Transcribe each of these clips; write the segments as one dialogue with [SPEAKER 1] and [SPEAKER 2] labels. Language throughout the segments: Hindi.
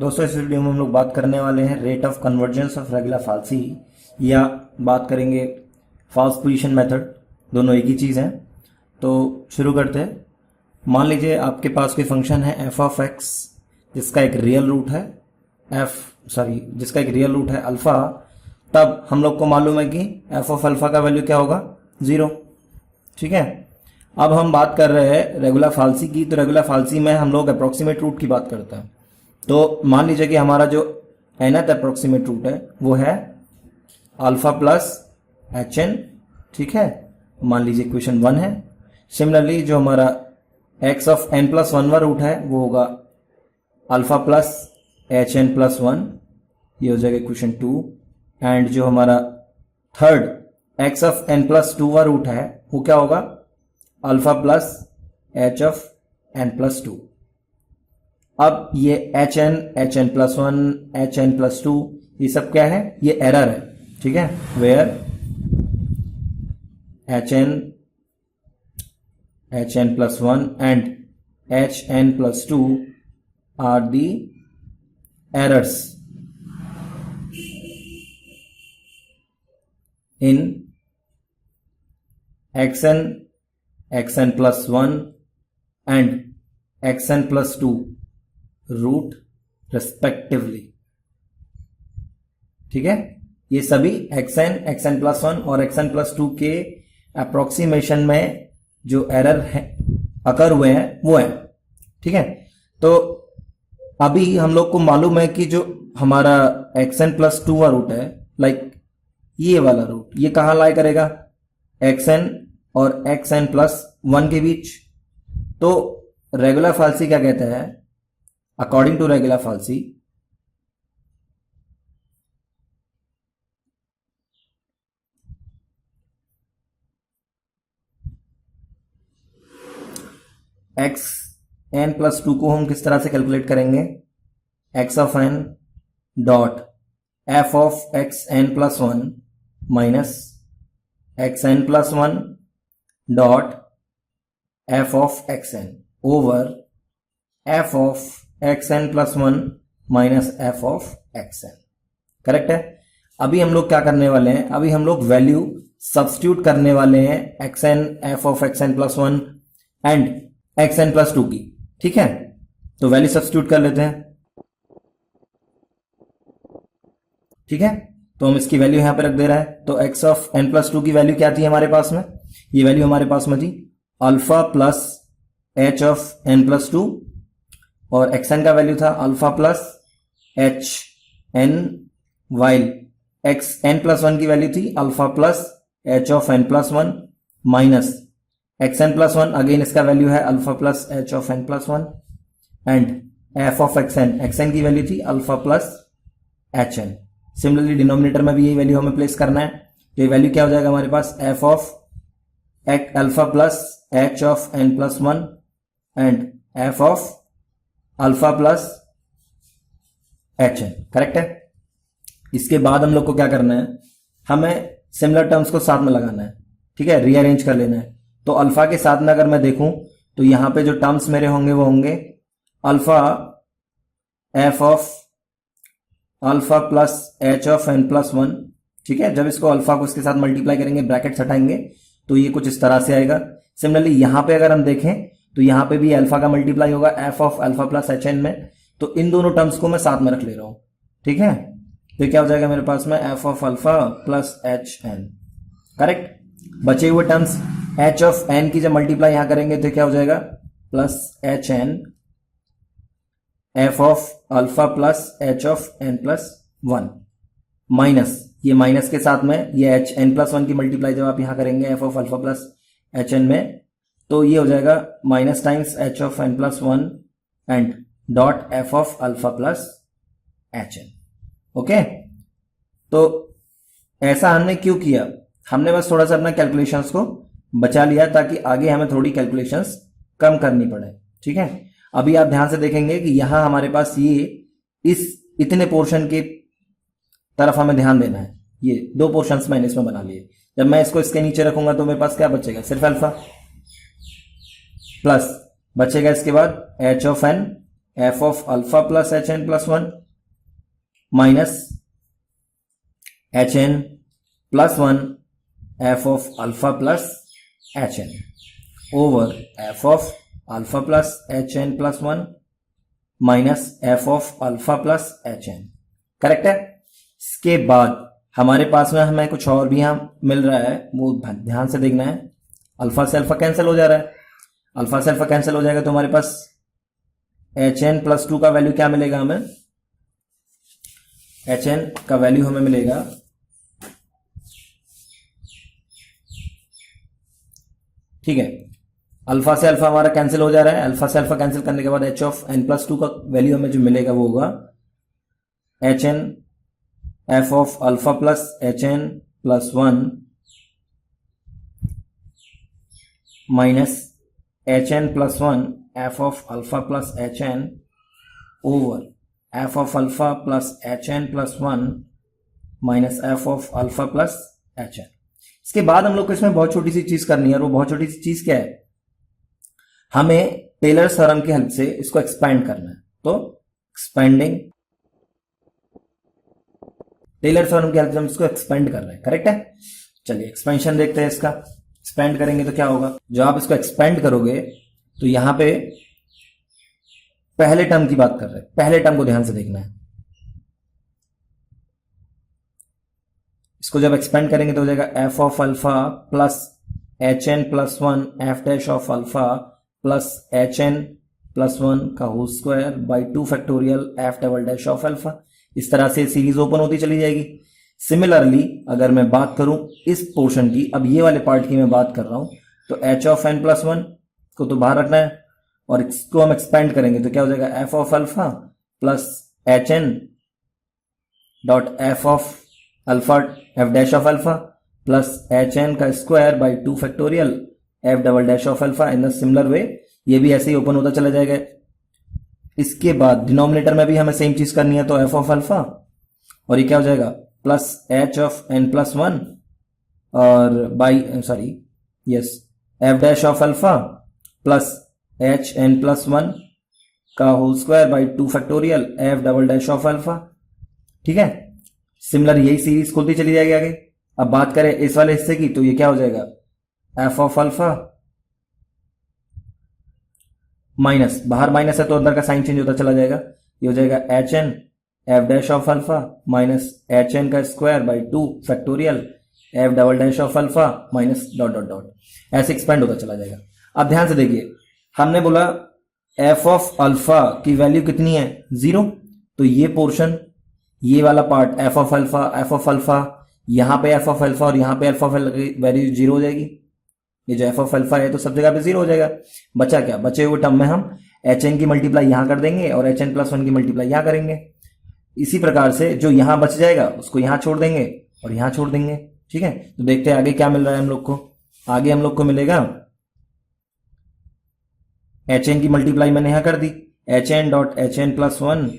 [SPEAKER 1] दोस्तों इस वीडियो में हम लोग बात करने वाले हैं rate of convergence of regular falsi या बात करेंगे फॉल्स पोजीशन मेथड। दोनों एक ही चीज़ है। तो शुरू करते हैं। मान लीजिए आपके पास कोई फंक्शन है एफ ऑफ एक्स जिसका एक रियल रूट है अल्फा। तब हम लोग को मालूम है कि एफ ऑफ अल्फा का वैल्यू क्या होगा, 0। ठीक है। अब हम बात कर रहे हैं रेगुलर फाल्सी की। तो रेगुलर फाल्सी में हम लोग अप्रोक्सीमेट रूट की बात करते हैं। तो मान लीजिए कि हमारा जो nth अप्रोक्सीमेट रूट है वो है अल्फा प्लस एच एन। ठीक है, मान लीजिए इक्वेशन 1 है। सिमिलरली जो हमारा x of n plus 1 root है वो होगा alpha plus H N plus 1, ये हो जाएगा इक्वेशन 2। एंड जो हमारा third x of n plus 2 root है वो क्या होगा, alpha plus h of n plus 2। अब ये h N plus 1, h N plus 2, ये सब क्या है, ये एरर है। ठीक है, where h N plus 1 and h N plus 2 are the errors in x n plus 1 and x n plus 2 root respectively. ठीक है, ये सभी एक्स एन प्लस 1 और एक्स एन प्लस 2 के अप्रोक्सीमेशन में जो एरर है अकर हुए हैं वो है। ठीक है, तो अभी हम लोग को मालूम है कि जो हमारा एक्स एन प्लस 2 रूट है, लाइक ये वाला रूट, ये कहां लाई करेगा, एक्स एन और एक्स एन प्लस 1 के बीच। तो रेगुलर फाल्सी क्या कहते हैं, according to regular falsi x n plus 2 को हम किस तरह से कैलकुलेट करेंगे, x of n dot f of x n plus 1 minus x n plus 1 dot f of x n over F of x n plus 1 minus F of x n. Correct है। अभी हम लोग क्या करने वाले हैं, अभी हम लोग वैल्यू सब्स्टिट्यूट करने वाले हैं x n F of x n plus 1 and x n plus 2 की। ठीक है, तो वैल्यू सब्स्टिट्यूट कर लेते हैं। ठीक है, तो हम इसकी वैल्यू यहां पे रख दे रहा है। तो एक्स ऑफ एन प्लस 2 की वैल्यू क्या थी हमारे पास में, ये वैल्यू हमारे पास में थी alpha plus h of N plus 2 और एक्स एन का वैल्यू था alpha plus H n, while x n plus 1 की वैल्यू थी alpha plus h of N plus 1 minus x n plus 1, again इसका वैल्यू है alpha plus h of N plus 1 and f of x n की वैल्यू थी alpha plus H n. Similarly denominator में भी यही वैल्यू हमें प्लेस करना है। तो ये वैल्यू क्या हो जाएगा हमारे पास, f of alpha plus h of N plus 1 and f of alpha plus H n. Correct है। इसके बाद हम लोग को क्या करना है, हमें सिमिलर टर्म्स को साथ में लगाना है। ठीक है, रीअरेंज कर लेना है। तो अल्फा के साथ में अगर मैं देखूं तो यहां पे जो टर्म्स मेरे होंगे वो होंगे alpha f of alpha plus h of N plus 1। ठीक है, जब इसको अल्फा को इसके साथ मल्टीप्लाई करेंगे, ब्रैकेट्स हटाएंगे, तो ये कुछ इस तरह से आएगा। सिमिलरली यहां पे अगर हम देखें तो यहां पे भी अल्फा का मल्टीप्लाई होगा f of alpha plus H n में। तो इन दोनों टर्म्स को मैं साथ में रख ले रहा हूं। ठीक है, तो क्या हो जाएगा मेरे पास में, f of alpha plus H n. Correct. बचे हुए टर्म्स एच ऑफ एन की जब मल्टीप्लाई यहां करेंगे तो क्या हो जाएगा, plus H N F of alpha plus h of N plus 1 minus, ये माइनस के साथ में ये एच एन प्लस 1 की मल्टीप्लाई जब आप यहां करेंगे f of alpha plus H n में, तो ये हो जाएगा minus times h of N plus 1 and dot f of alpha plus H n. Okay, तो ऐसा हमने क्यों किया, हमने बस थोड़ा सा अपना कैलकुलेशंस को बचा लिया ताकि आगे हमें थोड़ी कैलकुलेशंस कम करनी पड़े। ठीक है, अभी आप ध्यान से देखेंगे कि यहां हमारे पास ये इस इतने पोर्शन के तरफ हमें ध्यान देना है। ये 2 पोर्शंस मैंने इसमें बना लिए। जब मैं इसको इसके नीचे रखूंगा तो मेरे पास क्या बचेगा, सिर्फ अल्फा प्लस बचेगा इसके बाद H of n F of alpha plus H N plus one minus H N plus one F of alpha plus H N over F of alpha plus H N plus one minus F of alpha plus H n. Correct है। इसके बाद हमारे पास में हमें कुछ और भी यहाँ मिल रहा है, वो ध्यान से देखना है। अल्फा से अल्फा कैंसिल हो जा रहा है, अल्फा से अल्फा कैंसिल हो जाएगा तो हमारे पास एच एन प्लस टू का वैल्यू क्या मिलेगा हमें, एच एन का वैल्यू हमें मिलेगा ठीक है। अल्फा से अल्फा हमारा कैंसिल हो जा रहा है, अल्फा से अल्फा कैंसिल करने के बाद H of N plus two का वैल्यू हमें जो मिलेगा वो होगा H N F of alpha plus H N plus one minus H N plus one F of alpha plus H N over F of alpha plus H N plus one minus F of alpha plus H N. इसके बाद हम लोग को इसमें बहुत छोटी सी चीज करनी है, और वो बहुत छोटी सी चीज क्या है, हमें टेलर्स थ्योरम की हेल्प से इसको एक्सपेंड करना है। तो एक्सपेंडिंग टेलर थ्योरम की हेल्प से हम इसको एक्सपेंड कर रहे हैं। करेक्ट है। चलिए एक्सपेंशन देखते हैं इसका। एक्सपेंड करेंगे तो क्या होगा, जब आप इसको एक्सपेंड करोगे तो यहां पे पहले टर्म की बात कर रहे हैं, पहले टर्म को ध्यान से देखना है। इसको जब एक्सपेंड करेंगे तो हो जाएगा f of alpha plus H N plus one f dash of alpha plus H N plus one का whole square by two factorial f double dash of alpha. इस तरह से सीरीज ओपन होती चली जाएगी। सिमिलरली अगर मैं बात करूं इस पोर्शन की, अब ये वाले पार्ट की मैं बात कर रहा हूं, तो H of N plus one को तो बाहर रखना है, और इसको हम एक्सपेंड करेंगे तो क्या हो जाएगा f of alpha plus H n dot f of alpha F dash of alpha plus H n का square by two factorial f double dash of alpha. In the similar way ये भी ऐसे ही ओपन होता चला जाएगा। इसके बाद डिनोमिनेटर में भी हमें सेम चीज करनी है, तो एफ ऑफ अल्फा और ये क्या हो जाएगा plus h of N plus one और बाई यस f dash of alpha plus H N plus one का whole square by two factorial f double dash of alpha. ठीक है। सिमिलर यही सीरीज खुलती चली जाएगी आगे। अब बात करें इस वाले हिस्से की, तो ये क्या हो जाएगा एफ ऑफ अल्फा माइनस, बाहर माइनस है तो अंदर का साइन चेंज होता चला जाएगा, ये हो जाएगा h N f dash of alpha minus H n का square by two factorial f double dash of alpha minus dot dot dot, ऐसे एक्सपेंड होता चला जाएगा। अब ध्यान से देखिए, हमने बोला एफ ऑफ अल्फा की वैल्यू कितनी है, जीरो, तो ये पोर्शन, ये वाला पार्ट एफ ऑफ अल्फा, यहां पे एफ ऑफ अल्फा और यहां पे एफ ऑफ अल्फा की वैल्यू जीरो हो जाएगी। ये जो एफ ऑफ अल्फा है तो सब जगह पे जीरो हो जाएगा। बचा क्या, बचे हुए टर्म में हम एच एन की मल्टीप्लाई यहां कर देंगे और एच एन प्लस वन की मल्टीप्लाई यहां करेंगे। इसी प्रकार से जो यहां बच जाएगा उसको यहां छोड़ देंगे और यहां छोड़ देंगे। ठीक है। तो देखते हैं आगे क्या मिल रहा है हम लोग को। आगे हम लोग को मिलेगा एच एन की मल्टीप्लाई मैंने यहां कर दी, h n dot h N plus one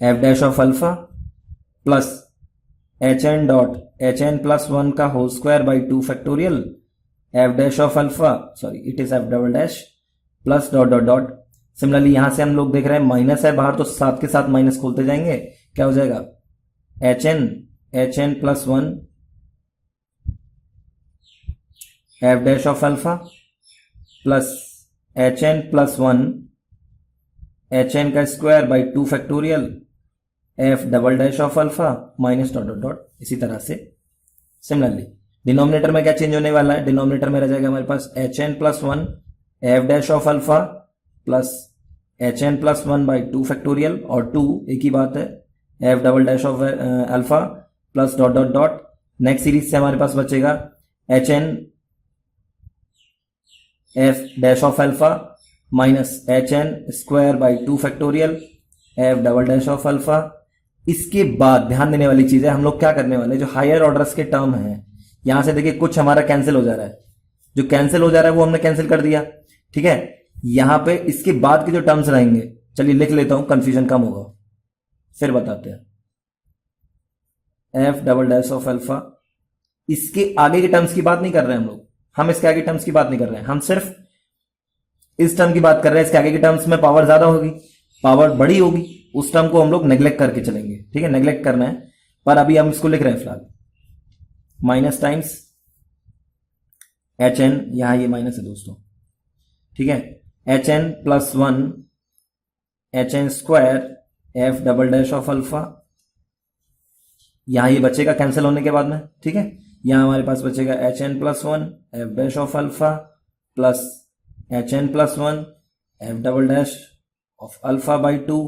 [SPEAKER 1] f dash of alpha plus H n dot h N plus one का whole square by two factorial f dash of alpha, it is f double dash plus dot dot dot. Similarly यहां से हम लोग देख रहे हैं माइनस है बाहर, तो साथ के साथ माइनस खोलते जाएंगे, क्या हो जाएगा h N plus one f dash of alpha plus H N plus one H n का square by two factorial f double dash of alpha minus dot dot dot. इसी तरह से सिमिलरली डिनोमिनेटर में क्या चेंज होने वाला है, डिनोमिनेटर में रह जाएगा हमारे पास h N plus one f dash of alpha plus H N plus one by two factorial, और टू एक ही बात है, f double dash of alpha plus dot dot dot. Next series से हमारे पास बचेगा H N f dash of alpha minus H N square by two factorial f double dash of alpha. इसके बाद ध्यान देने वाली चीज है, हम लोग क्या करने वाले, जो हायर ऑर्डर्स के टर्म है, यहां से देखिए कुछ हमारा कैंसिल हो जा रहा है, जो कैंसिल हो जा रहा है वो हमने कैंसिल कर दिया। ठीक है। यहां पे इसके बाद के जो टर्म्स रहेंगे, चलिए लिख लेता हूं, कंफ्यूजन कम होगा, फिर बताते हैं। F double dash of alpha, इसके आगे के टर्म्स की बात नहीं कर रहे हैं हम लोग, हम इसके आगे टर्म्स की बात नहीं कर रहे हैं, हम सिर्फ इस टर्म की बात कर रहे हैं, इसके आगे की टर्म्स में पावर ज्यादा होगी, पावर बड़ी होगी, उस टर्म को हम लोग नेग्लेक्ट करके चलेंगे, ठीक है, नेग्लेक्ट करना है, पर अभी हम इसको लिख रहे हैं फिलहाल माइनस टाइम्स एच एन, यहां ये माइनस है दोस्तों, ठीक है, H N plus one H N square F double dash of alpha, यहां ये बचेगा कैंसिल होने के बाद में, ठीक है, यहां हमारे पास बचेगा H N plus one f dash of alpha plus H N plus one F double dash of alpha by two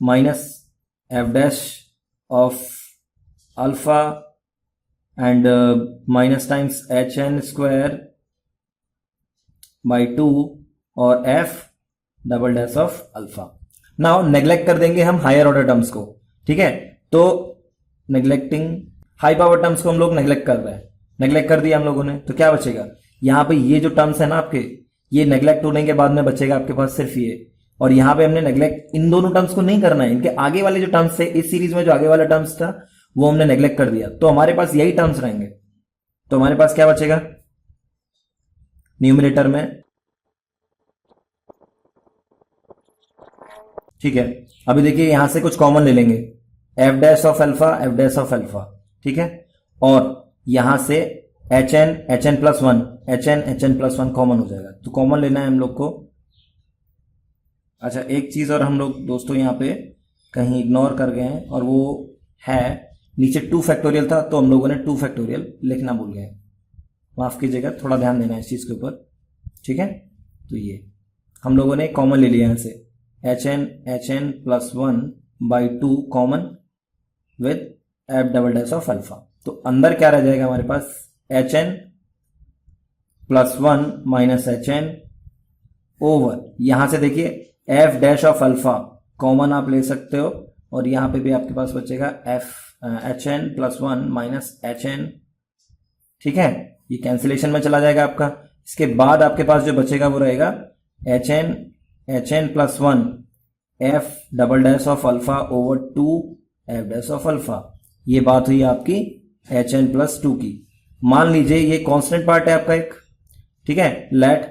[SPEAKER 1] minus f dash of alpha and minus times h N square by two और f double dash of alpha. Now neglect कर देंगे हम हायर ऑर्डर टर्म्स को, ठीक है, तो नेग्लेक्टिंग हाई पावर टर्म्स को हम लोग नेग्लेक्ट कर रहे हैं, नेग्लेक्ट कर दिया हम लोगों ने, तो क्या बचेगा यहां पे ये जो टर्म्स है ना आपके, ये नेग्लेक्ट होने के बाद में बचेगा आपके पास सिर्फ ये, और यहां पे हमने नेग्लेक्ट इन दोनों टर्म्स को नहीं करना है, इनके आगे वाले जो टर्म्स थे इस सीरीज में, जो आगे वाला टर्म्स था वो हमने नेग्लेक्ट कर दिया, तो हमारे पास यही टर्म्स रहेंगे, तो हमारे पास क्या बचेगा न्यूमरेटर में, ठीक है। अभी देखिए यहां से कुछ कॉमन ले लेंगे, F dash of alpha F dash of alpha, ठीक है, और यहां से H N plus one H N plus one common हो जाएगा, तो कॉमन लेना है हम लोग को। अच्छा एक चीज और हम लोग दोस्तों यहां पे कहीं इग्नोर कर गए हैं, और वो है नीचे 2 फैक्टोरियल था, तो हम लोगों ने 2 फैक्टोरियल लिखना भूल गए, माफ कीजिएगा, थोड़ा ध्यान देना है इस चीज के ऊपर, ठीक है। तो ये हम लोगों ने कॉमन ले लिया यहां से H N plus one by two common with f double dash of alpha, तो अंदर क्या रह जाएगा हमारे पास h N plus one minus H N over, यहां से देखिए f dash of alpha common आप ले सकते हो, और यहां पे भी आपके पास बचेगा H N plus one minus H N, ठीक है, ये कैंसिलेशन में चला जाएगा आपका। इसके बाद आपके पास जो बचेगा वो रहेगा H N plus one F double dash of alpha over two F dash of alpha, ये बात हुई आपकी एच एन प्लस टू की। मान लीजिए ये कांस्टेंट पार्ट है आपका एक, ठीक है, let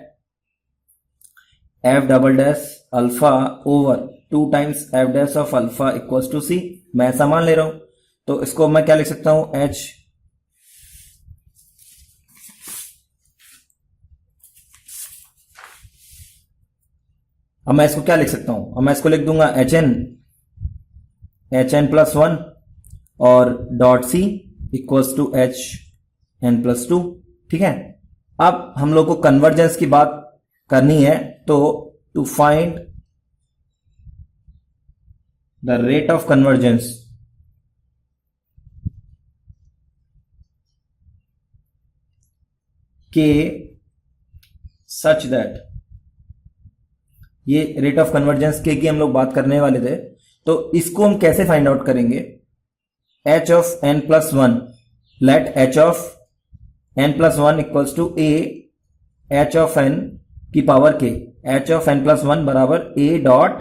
[SPEAKER 1] f double dash alpha over two times f dash of alpha equals to c, मैं ऐसा मान ले रहा हूं, तो इसको मैं क्या लिख सकता हूं एच अब मैं इसको क्या लिख सकता हूं, अब मैं इसको लिख दूंगा एच एन प्लस वन और dot C equals to H N plus two, ठीक है। अब हम लोग को कन्वर्जेंस की बात करनी है, तो to find the rate of convergence के सच दैट, ये रेट ऑफ कन्वर्जेंस के की हम लोग बात करने वाले थे, तो इसको हम कैसे फाइंड आउट करेंगे, h of N plus one, let h of N plus one equals to a h of n की power k, h of N plus one बराबर a dot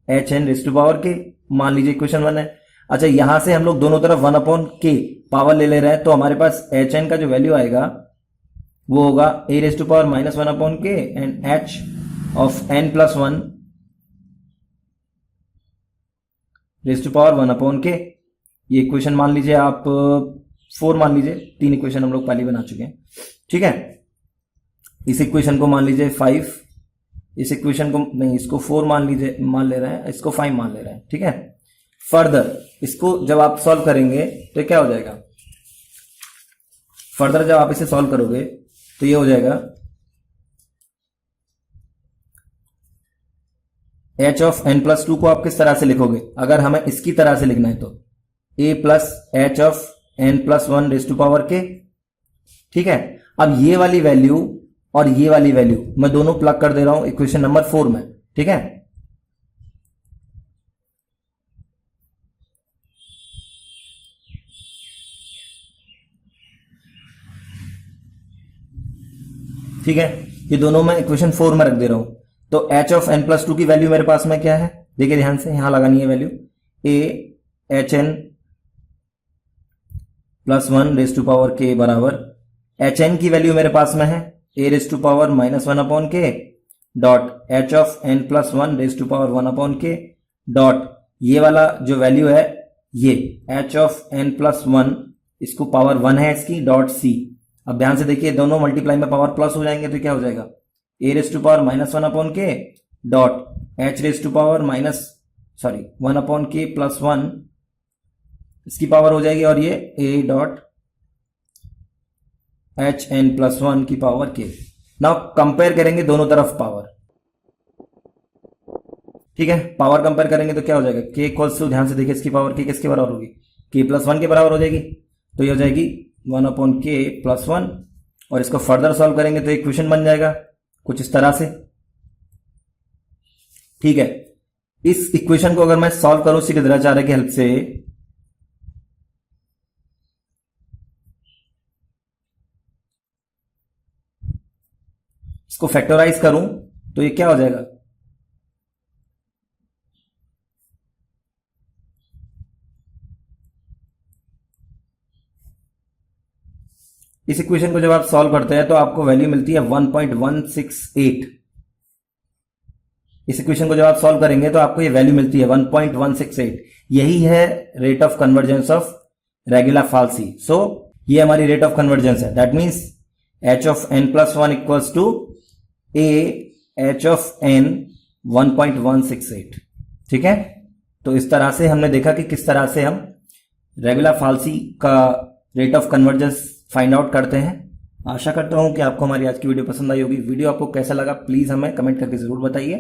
[SPEAKER 1] h n raise to power k, मान लीजिए इक्वेशन 1 है। अच्छा यहां से हम लोग दोनों तरफ 1 अपॉन के पावर ले रहे हैं, तो हमारे पास एच एन का जो वैल्यू आएगा वो होगा a raise to power minus 1 upon k and h of N plus one raise to power 1 upon k, ये इक्वेशन मान लीजिए आप 4 मान लीजिए, 3 इक्वेशन हम लोग पहले बना चुके हैं, ठीक है। इस इक्वेशन को मान लीजिए 5, इस इक्वेशन को नहीं, इसको 4 मान लीजिए, मान ले रहे हैं, इसको 5 मान ले रहे हैं, ठीक है। फर्दर इसको जब आप सॉल्व करेंगे तो क्या हो जाएगा, फर्दर जब आप इसे सॉल्व करोगे तो ये हो जाएगा H of N plus two को आप किस तरह से लिखोगे, अगर हमें इसकी तरह से लिखना है तो a plus h of N plus one raise to power k, ठीक है। अब ये वाली वैल्यू और ये वाली वैल्यू मैं दोनों प्लग कर दे रहा हूं इक्वेशन नंबर 4 में, ठीक है। ठीक है, ये दोनों मैं इक्वेशन 4 में रख दे रहा हूं, तो H of N plus two की वैल्यू मेरे पास में क्या है, देखिए ध्यान से यहां लगानी है value, A H N plus one raise to power के बराबर एच एन की वैल्यू मेरे पास में है a raise to power minus 1 upon k dot h of N plus one raise to power one upon k dot ये वाला जो वैल्यू है ये h of N plus one, इसको पावर वन है इसकी, डॉट सी। अब ध्यान से देखिए दोनों मल्टीप्लाई में पावर प्लस हो जाएंगे तो क्या हो जाएगा, a raise to power minus one upon k dot h raise to power one upon k plus one, इसकी पावर हो जाएगी, और ये a dot h N plus one की पावर के। नाउ कंपेयर करेंगे दोनों तरफ पावर, ठीक है। पावर कंपेयर करेंगे तो क्या हो जाएगा, के इक्वल्स टू, ध्यान से देखिए इसकी पावर के किसके बराबर होगी, के प्लस वन के बराबर हो जाएगी, तो ये हो जाएगी one upon k plus one. और इसको फर्दर सॉल्व करेंगे तो इक्वेशन बन जाएगा कुछ इस तरह से, ठीक है। इस इक्वेशन को अगर मैं सॉल्व करूं सिद्धाचार्य की हेल्प से, इसको फैक्टराइज करूं तो ये क्या हो जाएगा, इस इक्वेशन को जब आप सॉल्व करते हैं तो आपको वैल्यू मिलती है 1.168। इस इक्वेशन को जब आप सॉल्व करेंगे तो आपको ये वैल्यू मिलती है 1.168। यही है rate of convergence of regular falsi. So ये हमारी रेट ऑफ कन्वर्जेंस है, that means h of N plus one equals to a h of n 1.168, ठीक है। तो इस तरह से हमने देखा कि किस तरह से हम रेगुलर फाल्सी का rate of convergence find out करते हैं। आशा करता हूं कि आपको हमारी आज की वीडियो पसंद आई होगी। वीडियो आपको कैसा लगा प्लीज हमें कमेंट करके जरूर बताइए।